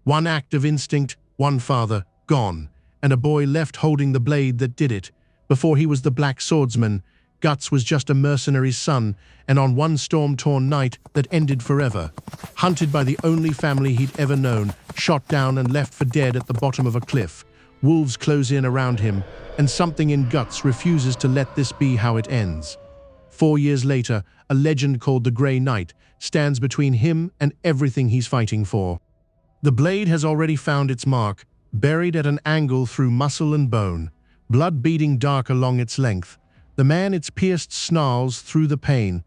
One act of instinct, one father, gone, and a boy left holding the blade that did it. Before he was the Black Swordsman, Guts was just a mercenary's son, and on one storm-torn night that ended forever, hunted by the only family he'd ever known, shot down and left for dead at the bottom of a cliff. Wolves close in around him, and something in Guts refuses to let this be how it ends. 4 years later, a legend called the Grey Knight stands between him and everything he's fighting for. The blade has already found its mark, buried at an angle through muscle and bone, blood beading dark along its length. The man it's pierced snarls through the pain,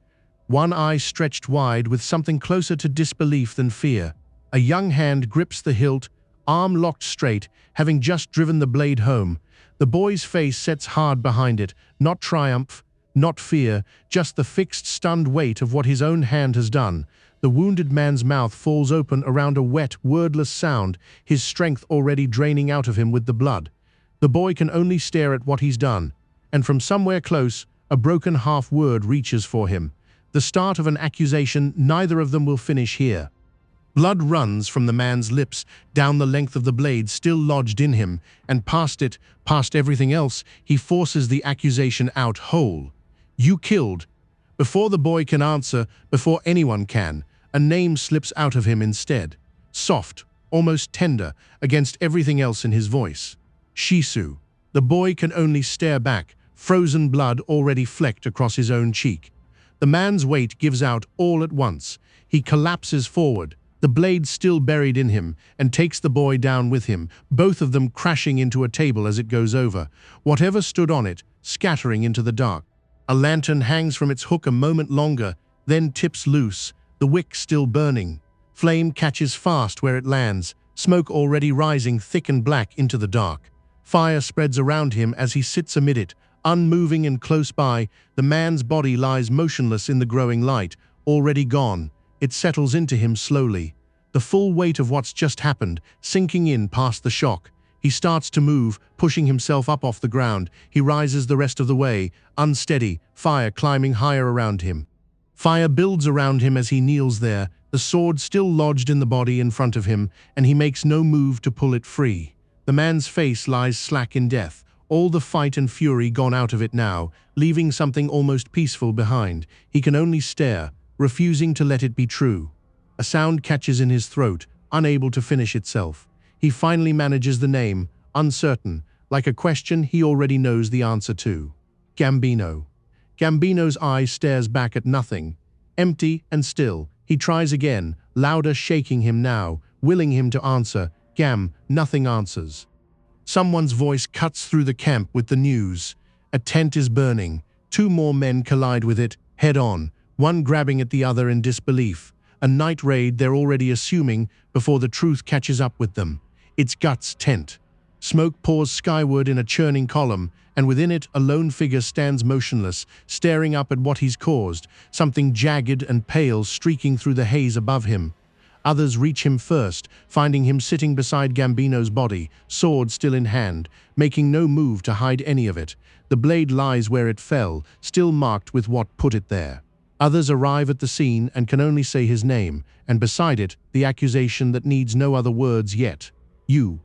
one eye stretched wide with something closer to disbelief than fear. A young hand grips the hilt, arm locked straight, having just driven the blade home. The boy's face sets hard behind it, not triumph, not fear, just the fixed, stunned weight of what his own hand has done. The wounded man's mouth falls open around a wet, wordless sound, his strength already draining out of him with the blood. The boy can only stare at what he's done, and from somewhere close, a broken half-word reaches for him. The start of an accusation neither of them will finish here. Blood runs from the man's lips, down the length of the blade still lodged in him, and past it, past everything else, he forces the accusation out whole. "You killed." Before the boy can answer, before anyone can, a name slips out of him instead. Soft, almost tender, against everything else in his voice. Shisu. The boy can only stare back, frozen blood already flecked across his own cheek. The man's weight gives out all at once. He collapses forward, the blade still buried in him, and takes the boy down with him, both of them crashing into a table as it goes over, whatever stood on it, scattering into the dark. A lantern hangs from its hook a moment longer, then tips loose, the wick still burning. Flame catches fast where it lands, smoke already rising thick and black into the dark. Fire spreads around him as he sits amid it, unmoving and close by. The man's body lies motionless in the growing light, already gone. It settles into him slowly, the full weight of what's just happened, sinking in past the shock. He starts to move, pushing himself up off the ground. He rises the rest of the way, unsteady, fire climbing higher around him. Fire builds around him as he kneels there, the sword still lodged in the body in front of him, and he makes no move to pull it free. The man's face lies slack in death, all the fight and fury gone out of it now, leaving something almost peaceful behind. He can only stare, refusing to let it be true. A sound catches in his throat, unable to finish itself. He finally manages the name, uncertain, like a question he already knows the answer to. Gambino. Gambino's eye stares back at nothing, empty and still. He tries again, louder, shaking him now, willing him to answer. Gam, nothing answers. Someone's voice cuts through the camp with the news. A tent is burning. 2 more men collide with it, head on, one grabbing at the other in disbelief. A night raid they're already assuming before the truth catches up with them. It's Guts' tent. Smoke pours skyward in a churning column, and within it a lone figure stands motionless, staring up at what he's caused, something jagged and pale streaking through the haze above him. Others reach him first, finding him sitting beside Gambino's body, sword still in hand, making no move to hide any of it. The blade lies where it fell, still marked with what put it there. Others arrive at the scene and can only say his name, and beside it, the accusation that needs no other words yet. You.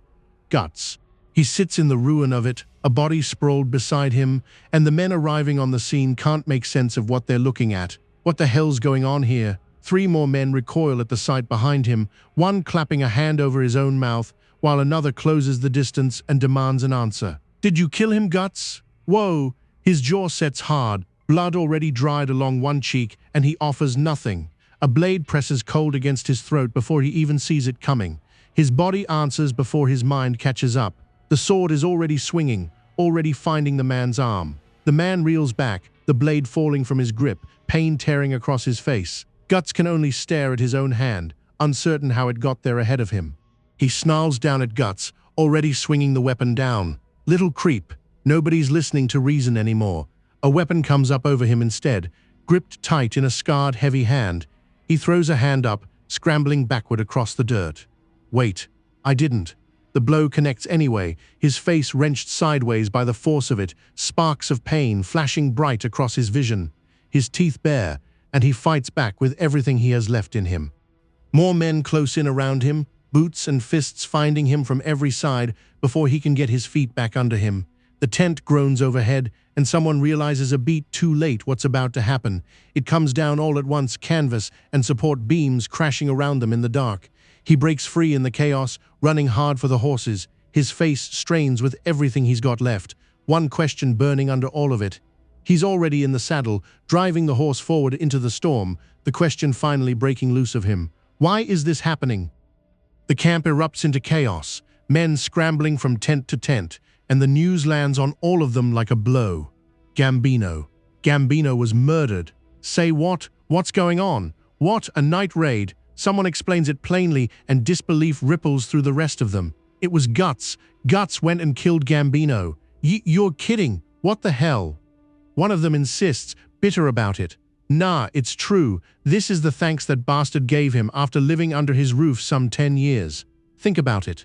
Guts. He sits in the ruin of it, a body sprawled beside him, and the men arriving on the scene can't make sense of what they're looking at. What the hell's going on here? 3 more men recoil at the sight behind him, one clapping a hand over his own mouth, while another closes the distance and demands an answer. Did you kill him, Guts? Whoa! His jaw sets hard, blood already dried along one cheek, and he offers nothing. A blade presses cold against his throat before he even sees it coming. His body answers before his mind catches up. The sword is already swinging, already finding the man's arm. The man reels back, the blade falling from his grip, pain tearing across his face. Guts can only stare at his own hand, uncertain how it got there ahead of him. He snarls down at Guts, already swinging the weapon down. Little creep. Nobody's listening to reason anymore. A weapon comes up over him instead, gripped tight in a scarred, heavy hand. He throws a hand up, scrambling backward across the dirt. Wait, I didn't. The blow connects anyway, his face wrenched sideways by the force of it, sparks of pain flashing bright across his vision. His teeth bare, and he fights back with everything he has left in him. More men close in around him, boots and fists finding him from every side before he can get his feet back under him. The tent groans overhead, and someone realizes a beat too late what's about to happen. It comes down all at once, canvas and support beams crashing around them in the dark. He breaks free in the chaos, running hard for the horses. His face strains with everything he's got left, one question burning under all of it. He's already in the saddle, driving the horse forward into the storm, the question finally breaking loose of him. Why is this happening? The camp erupts into chaos, men scrambling from tent to tent, and the news lands on all of them like a blow. Gambino. Gambino was murdered. Say what? What's going on? What? A night raid? Someone explains it plainly, and disbelief ripples through the rest of them. It was Guts. Guts went and killed Gambino. You're kidding. What the hell? One of them insists, bitter about it. Nah, it's true. This is the thanks that bastard gave him after living under his roof some 10 years. Think about it.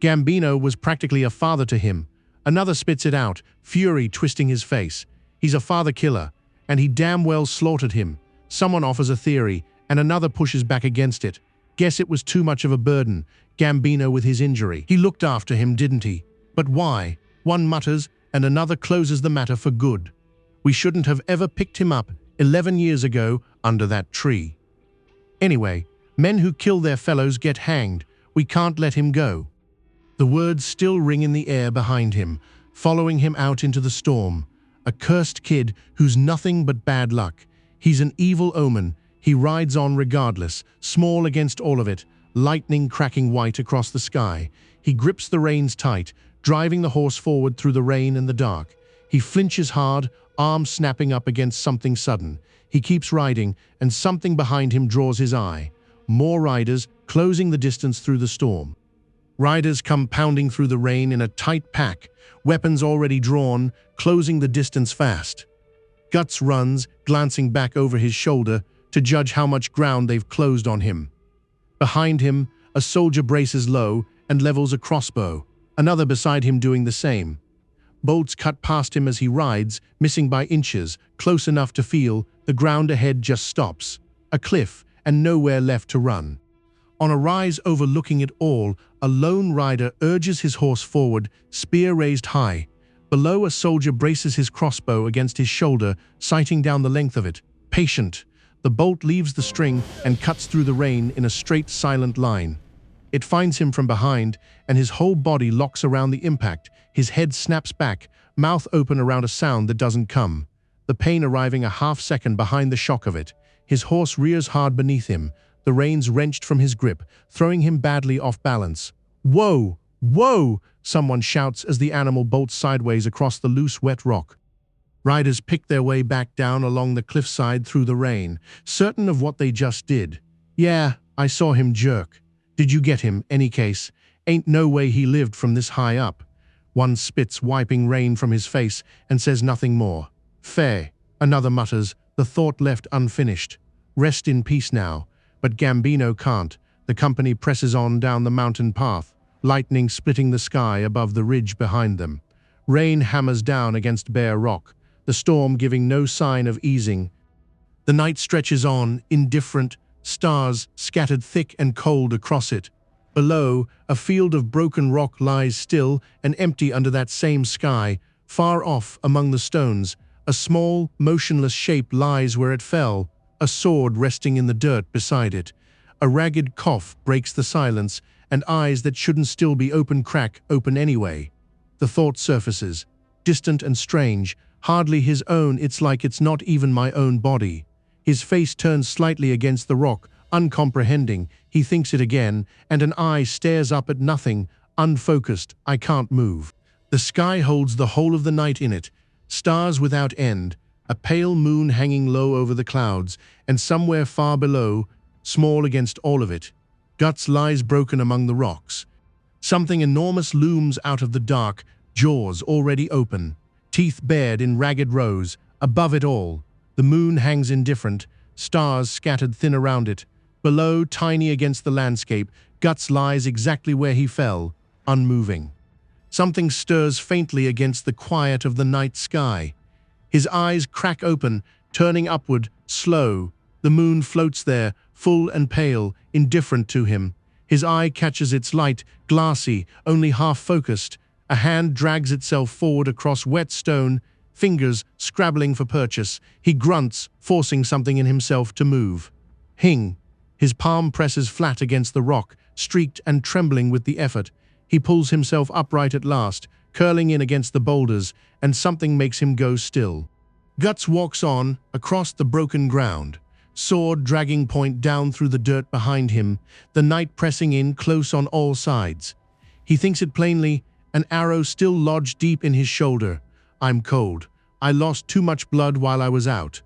Gambino was practically a father to him. Another spits it out, fury twisting his face. He's a father killer, and he damn well slaughtered him. Someone offers a theory, and another pushes back against it. Guess it was too much of a burden, Gambino with his injury. He looked after him, didn't he? But why? One mutters, and another closes the matter for good. We shouldn't have ever picked him up 11 years ago under that tree. Anyway, men who kill their fellows get hanged. We can't let him go. The words still ring in the air behind him, following him out into the storm. A cursed kid who's nothing but bad luck. He's an evil omen. He rides on regardless, small against all of it, lightning cracking white across the sky. He grips the reins tight, driving the horse forward through the rain and the dark. He flinches hard, arms snapping up against something sudden. He keeps riding, and something behind him draws his eye. More riders, closing the distance through the storm. Riders come pounding through the rain in a tight pack, weapons already drawn, closing the distance fast. Guts runs, glancing back over his shoulder to judge how much ground they've closed on him. Behind him, a soldier braces low and levels a crossbow, another beside him doing the same. Bolts cut past him as he rides, missing by inches, close enough to feel the ground ahead just stops. A cliff, and nowhere left to run. On a rise overlooking it all, a lone rider urges his horse forward, spear raised high. Below, a soldier braces his crossbow against his shoulder, sighting down the length of it. Patient. The bolt leaves the string and cuts through the rain in a straight, silent line. It finds him from behind, and his whole body locks around the impact. His head snaps back, mouth open around a sound that doesn't come. The pain arriving a half second behind the shock of it. His horse rears hard beneath him, the reins wrenched from his grip, throwing him badly off balance. Whoa! Whoa! Someone shouts as the animal bolts sideways across the loose, wet rock. Riders pick their way back down along the cliffside through the rain, certain of what they just did. Yeah, I saw him jerk. Did you get him, any case? Ain't no way he lived from this high up. One spits, wiping rain from his face, and says nothing more. Fair, another mutters, the thought left unfinished. Rest in peace now. But Gambino can't. The company presses on down the mountain path, lightning splitting the sky above the ridge behind them. Rain hammers down against bare rock, the storm giving no sign of easing. The night stretches on, indifferent, stars scattered thick and cold across it. Below, a field of broken rock lies still and empty under that same sky. Far off, among the stones, a small, motionless shape lies where it fell, a sword resting in the dirt beside it. A ragged cough breaks the silence, and eyes that shouldn't still be open crack open anyway. The thought surfaces, distant and strange, hardly his own. It's like it's not even my own body. His face turns slightly against the rock, uncomprehending. He thinks it again, and an eye stares up at nothing, unfocused. I can't move. The sky holds the whole of the night in it, stars without end, a pale moon hanging low over the clouds, and somewhere far below, small against all of it, Guts lies broken among the rocks. Something enormous looms out of the dark, jaws already open, teeth bared in ragged rows. Above it all, the moon hangs indifferent, stars scattered thin around it. Below, tiny against the landscape, Guts lies exactly where he fell, unmoving. Something stirs faintly against the quiet of the night sky. His eyes crack open, turning upward, slow. The moon floats there, full and pale, indifferent to him. His eye catches its light, glassy, only half focused. A hand drags itself forward across wet stone, fingers scrabbling for purchase. He grunts, forcing something in himself to move. Hing. His palm presses flat against the rock, streaked and trembling with the effort. He pulls himself upright at last, curling in against the boulders, and something makes him go still. Guts walks on, across the broken ground, sword dragging point down through the dirt behind him, the night pressing in close on all sides. He thinks it plainly, an arrow still lodged deep in his shoulder. I'm cold. I lost too much blood while I was out.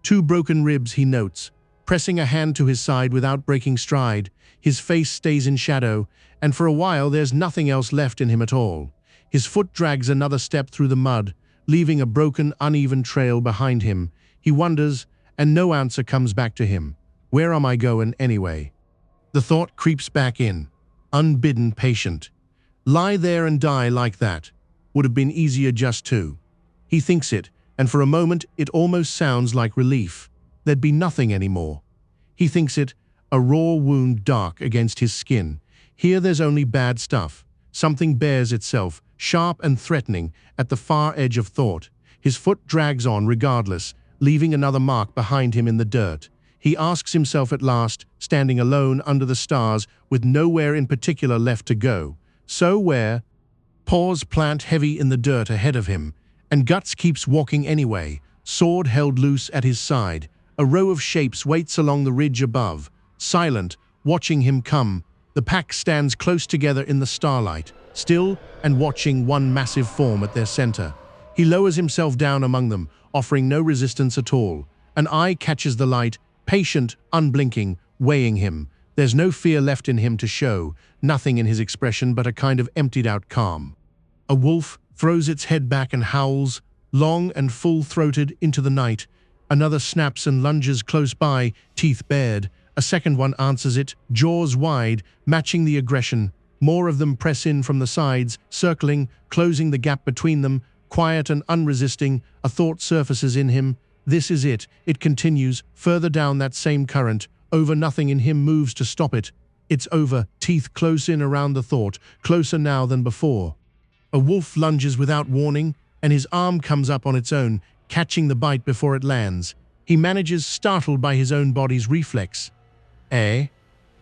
2 broken ribs, he notes, pressing a hand to his side without breaking stride. His face stays in shadow, and for a while there's nothing else left in him at all. His foot drags another step through the mud, leaving a broken, uneven trail behind him. He wonders, and no answer comes back to him. Where am I going anyway? The thought creeps back in, unbidden, patient. Lie there and die like that. Would have been easier just to. He thinks it, and for a moment it almost sounds like relief. There'd be nothing anymore. He thinks it, a raw wound dark against his skin. Here there's only bad stuff. Something bears itself, sharp and threatening, at the far edge of thought. His foot drags on regardless, leaving another mark behind him in the dirt. He asks himself at last, standing alone under the stars with nowhere in particular left to go. So where? Paws plant heavy in the dirt ahead of him, and Guts keeps walking anyway, sword held loose at his side. A row of shapes waits along the ridge above, silent, watching him come. The pack stands close together in the starlight, still and watching one massive form at their center. He lowers himself down among them, offering no resistance at all. An eye catches the light, patient, unblinking, weighing him. There's no fear left in him to show, nothing in his expression but a kind of emptied-out calm. A wolf throws its head back and howls, long and full-throated, into the night. Another snaps and lunges close by, teeth bared. A second one answers it, jaws wide, matching the aggression. More of them press in from the sides, circling, closing the gap between them. Quiet and unresisting, a thought surfaces in him. This is it. It continues, further down that same current. Over nothing in him moves to stop it. It's over, teeth close in around the thought, closer now than before. A wolf lunges without warning, and his arm comes up on its own, catching the bite before it lands. He manages, startled by his own body's reflex.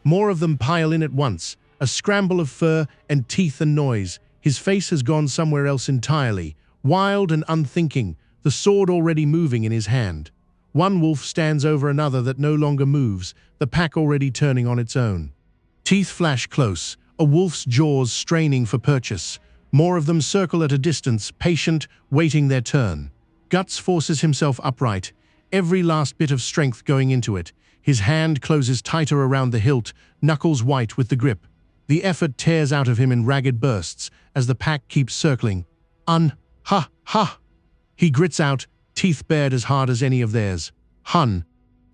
More of them pile in at once, a scramble of fur and teeth and noise. His face has gone somewhere else entirely, wild and unthinking, the sword already moving in his hand. One wolf stands over another that no longer moves, the pack already turning on its own. Teeth flash close, a wolf's jaws straining for purchase. More of them circle at a distance, patient, waiting their turn. Guts forces himself upright, every last bit of strength going into it. His hand closes tighter around the hilt, knuckles white with the grip. The effort tears out of him in ragged bursts as the pack keeps circling. Ha! He grits out, teeth bared as hard as any of theirs. Hun.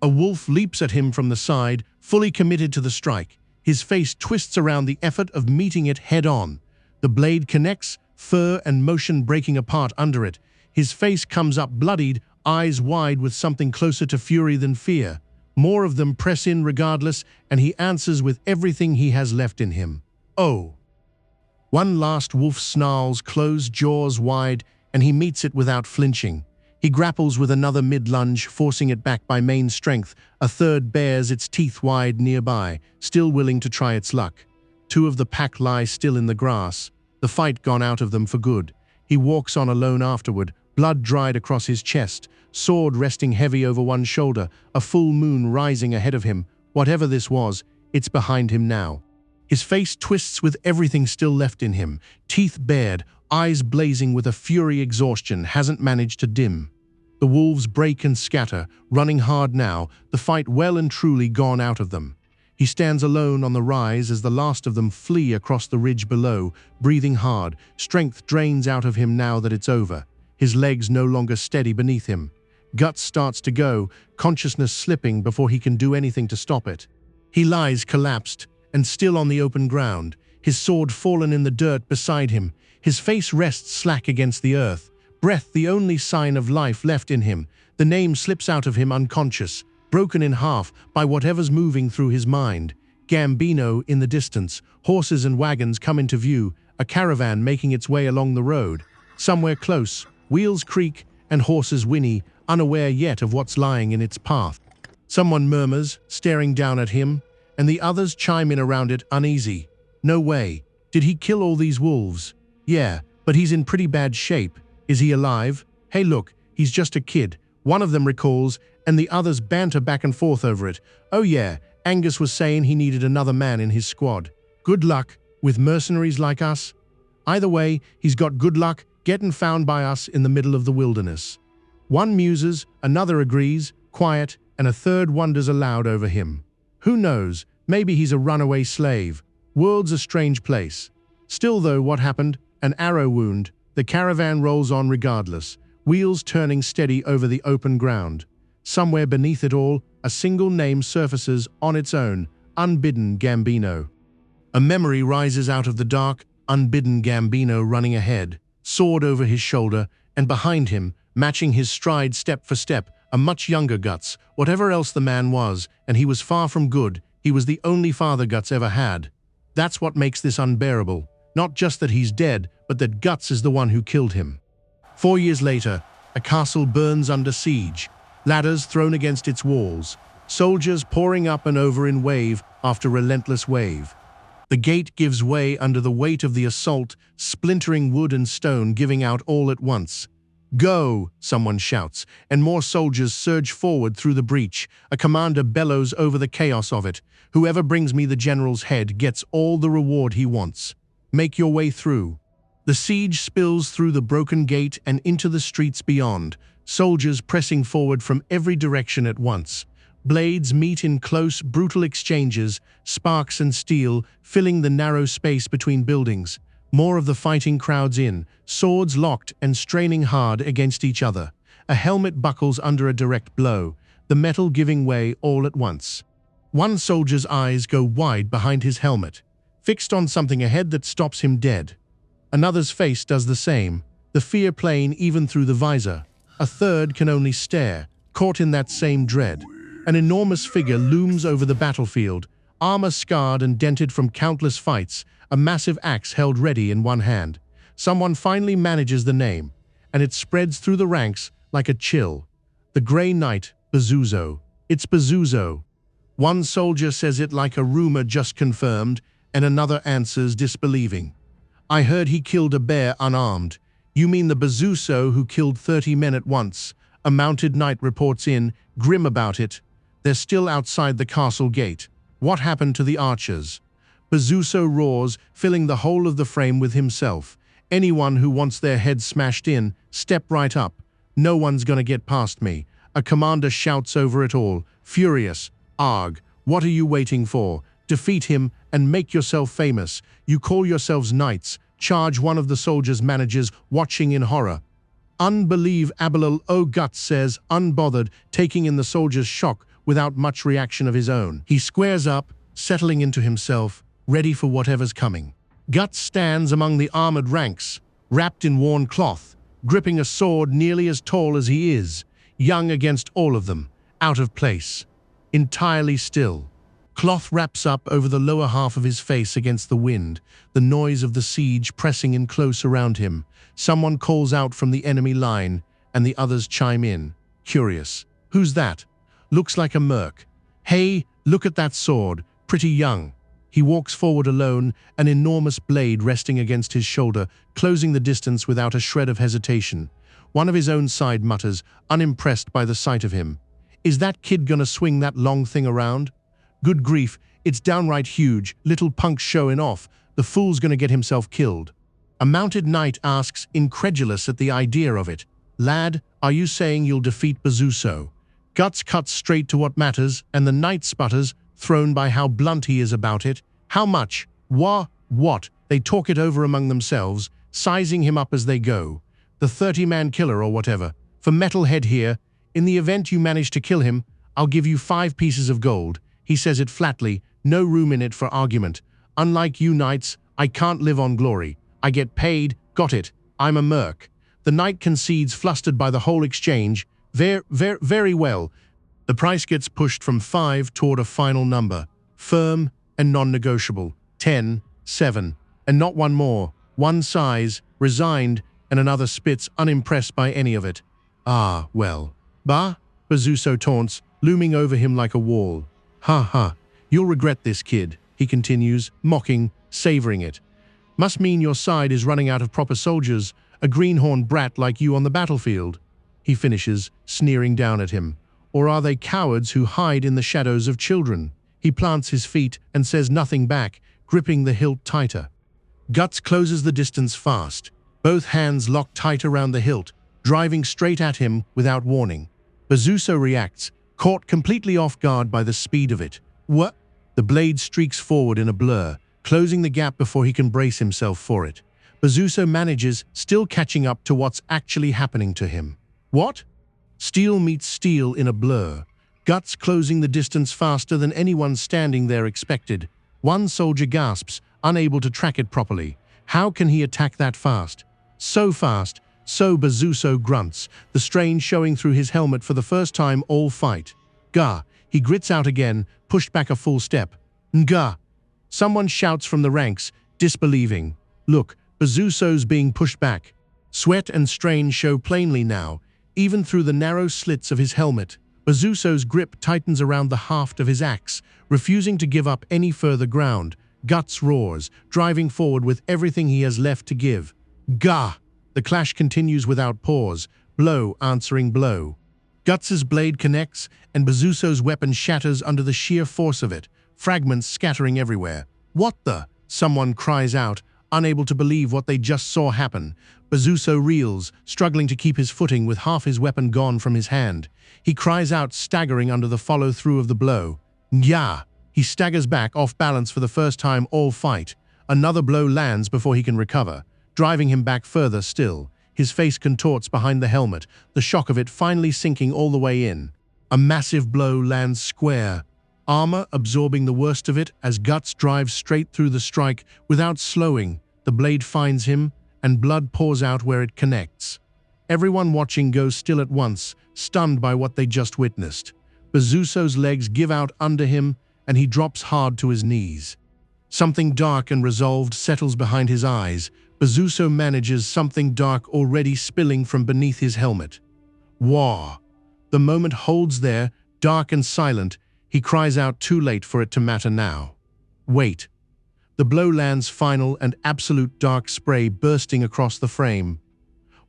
A wolf leaps at him from the side, fully committed to the strike. His face twists around the effort of meeting it head-on. The blade connects, fur and motion breaking apart under it. His face comes up bloodied, eyes wide with something closer to fury than fear. More of them press in regardless, and he answers with everything he has left in him. Oh! One last wolf snarls, closed jaws wide, and he meets it without flinching. He grapples with another mid-lunge, forcing it back by main strength. A third bares its teeth wide nearby, still willing to try its luck. 2 of the pack lie still in the grass, the fight gone out of them for good. He walks on alone afterward, blood dried across his chest, sword resting heavy over one shoulder, a full moon rising ahead of him. Whatever this was, it's behind him now. His face twists with everything still left in him, teeth bared, eyes blazing with a fury exhaustion hasn't managed to dim. The wolves break and scatter, running hard now, the fight well and truly gone out of them. He stands alone on the rise as the last of them flee across the ridge below, breathing hard. Strength drains out of him now that it's over. His legs no longer steady beneath him. Guts starts to go, consciousness slipping before he can do anything to stop it. He lies collapsed and still on the open ground, his sword fallen in the dirt beside him. His face rests slack against the earth, breath the only sign of life left in him. The name slips out of him unconscious, broken in half by whatever's moving through his mind. Gambino in the distance. Horses and wagons come into view, a caravan making its way along the road. Somewhere close, wheels creak and horses whinny, unaware yet of what's lying in its path. Someone murmurs, staring down at him, and the others chime in around it, uneasy. No way. Did he kill all these wolves? Yeah, but he's in pretty bad shape. Is he alive? Hey look, he's just a kid. One of them recalls, and the others banter back and forth over it. Oh yeah, Angus was saying he needed another man in his squad. Good luck with mercenaries like us. Either way, he's got good luck getting found by us in the middle of the wilderness. One muses, another agrees, quiet, and a third wonders aloud over him. Who knows, maybe he's a runaway slave. World's a strange place. Still though, what happened? An arrow wound. The caravan rolls on regardless, wheels turning steady over the open ground. Somewhere beneath it all, a single name surfaces on its own, unbidden Gambino. A memory rises out of the dark, unbidden Gambino running ahead, sword over his shoulder, and behind him, matching his stride step for step, a much younger Guts, whatever else the man was, and he was far from good, he was the only father Guts ever had. That's what makes this unbearable. Not just that he's dead, but that Guts is the one who killed him. 4 years later, a castle burns under siege, ladders thrown against its walls, soldiers pouring up and over in wave after relentless wave. The gate gives way under the weight of the assault, splintering wood and stone giving out all at once. Go, someone shouts, and more soldiers surge forward through the breach. A commander bellows over the chaos of it. Whoever brings me the general's head gets all the reward he wants. Make your way through. The siege spills through the broken gate and into the streets beyond, soldiers pressing forward from every direction at once. Blades meet in close, brutal exchanges, sparks and steel filling the narrow space between buildings. More of the fighting crowds in, swords locked and straining hard against each other. A helmet buckles under a direct blow, the metal giving way all at once. One soldier's eyes go wide behind his helmet, fixed on something ahead that stops him dead. Another's face does the same, the fear playing even through the visor. A third can only stare, caught in that same dread. An enormous figure looms over the battlefield, armor scarred and dented from countless fights, a massive axe held ready in one hand. Someone finally manages the name, and it spreads through the ranks like a chill. The Grey Knight, Bazuso. It's Bazuso. One soldier says it like a rumor just confirmed, and another answers disbelieving. I heard he killed a bear unarmed. You mean the Bazuso who killed 30 men at once? A mounted knight reports in, grim about it. They're still outside the castle gate. What happened to the archers? Bazuso roars, filling the whole of the frame with himself. Anyone who wants their head smashed in, step right up. No one's gonna get past me. A commander shouts over it all, furious. Arg, what are you waiting for? Defeat him and make yourself famous. You call yourselves knights. Charge, one of the soldiers manages, watching in horror. Unbelievable, oh Guts says, unbothered, taking in the soldier's shock without much reaction of his own. He squares up, settling into himself, ready for whatever's coming. Guts stands among the armored ranks, wrapped in worn cloth, gripping a sword nearly as tall as he is, young against all of them, out of place, entirely still. Cloth wraps up over the lower half of his face against the wind, the noise of the siege pressing in close around him. Someone calls out from the enemy line, and the others chime in, curious. Who's that? Looks like a merc. Hey, look at that sword, pretty young. He walks forward alone, an enormous blade resting against his shoulder, closing the distance without a shred of hesitation. One of his own side mutters, unimpressed by the sight of him. Is that kid gonna swing that long thing around? Good grief, it's downright huge, little punk showing off. The fool's gonna get himself killed. A mounted knight asks, incredulous at the idea of it. Lad, are you saying you'll defeat Bazuso? Guts cuts straight to what matters, and the knight sputters, thrown by how blunt he is about it. How much? What? They talk it over among themselves, sizing him up as they go. The 30-man killer or whatever. For Metalhead here, in the event you manage to kill him, I'll give you 5 pieces of gold. He says it flatly, no room in it for argument. Unlike you knights, I can't live on glory. I get paid, got it. I'm a merc. The knight concedes, flustered by the whole exchange. Very well. The price gets pushed from 5 toward a final number. Firm, and non-negotiable. 10, 7, and not one more. One sighs, resigned, and another spits, unimpressed by any of it. Ah, well. Bah? Bazuso taunts, looming over him like a wall. Ha ha, you'll regret this, kid, he continues, mocking, savoring it. Must mean your side is running out of proper soldiers, a greenhorn brat like you on the battlefield. He finishes, sneering down at him. Or are they cowards who hide in the shadows of children? He plants his feet and says nothing back, gripping the hilt tighter. Guts closes the distance fast, both hands locked tight around the hilt, driving straight at him without warning. Bazuso reacts, caught completely off guard by the speed of it. What? The blade streaks forward in a blur, closing the gap before he can brace himself for it. Bazuso manages, still catching up to what's actually happening to him. What? Steel meets steel in a blur, Guts closing the distance faster than anyone standing there expected. One soldier gasps, unable to track it properly. How can he attack that fast? So fast, so Bazuso grunts, the strain showing through his helmet for the first time all fight. Gah! He grits out again, pushed back a full step. Nga! Someone shouts from the ranks, disbelieving. Look, Bazuso's being pushed back. Sweat and strain show plainly now, even through the narrow slits of his helmet. Bazuso's grip tightens around the haft of his axe, refusing to give up any further ground. Guts roars, driving forward with everything he has left to give. Gah! The clash continues without pause, blow answering blow. Guts's blade connects, and Bazuso's weapon shatters under the sheer force of it, fragments scattering everywhere. What the? Someone cries out, unable to believe what they just saw happen. Bazuso reels, struggling to keep his footing with half his weapon gone from his hand. He cries out, staggering under the follow-through of the blow. Nya! He staggers back, off balance for the first time all fight. Another blow lands before he can recover, driving him back further still. His face contorts behind the helmet, the shock of it finally sinking all the way in. A massive blow lands square, armor absorbing the worst of it as Guts drives straight through the strike without slowing. The blade finds him, and blood pours out where it connects. Everyone watching goes still at once, stunned by what they just witnessed. Bazuso's legs give out under him, and he drops hard to his knees. Something dark and resolved settles behind his eyes. Bazuso manages something dark already spilling from beneath his helmet. Wah! The moment holds there, dark and silent. He cries out too late for it to matter now. Wait. The blow lands final and absolute dark spray bursting across the frame.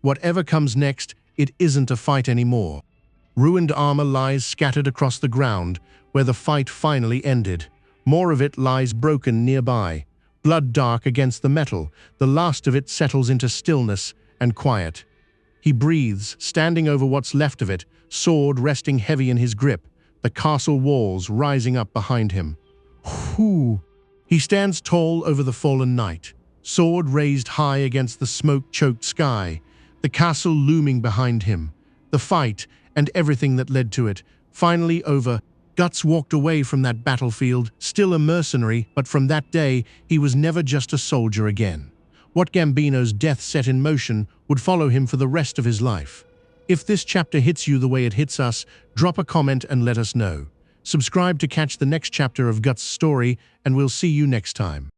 Whatever comes next, it isn't a fight anymore. Ruined armor lies scattered across the ground, where the fight finally ended. More of it lies broken nearby. Blood dark against the metal, the last of it settles into stillness and quiet. He breathes, standing over what's left of it, sword resting heavy in his grip, the castle walls rising up behind him. Whew! He stands tall over the fallen knight, sword raised high against the smoke-choked sky, the castle looming behind him. The fight, and everything that led to it, finally over. Guts walked away from that battlefield, still a mercenary, but from that day, he was never just a soldier again. What Gambino's death set in motion would follow him for the rest of his life. If this chapter hits you the way it hits us, drop a comment and let us know. Subscribe to catch the next chapter of Guts' story, and we'll see you next time.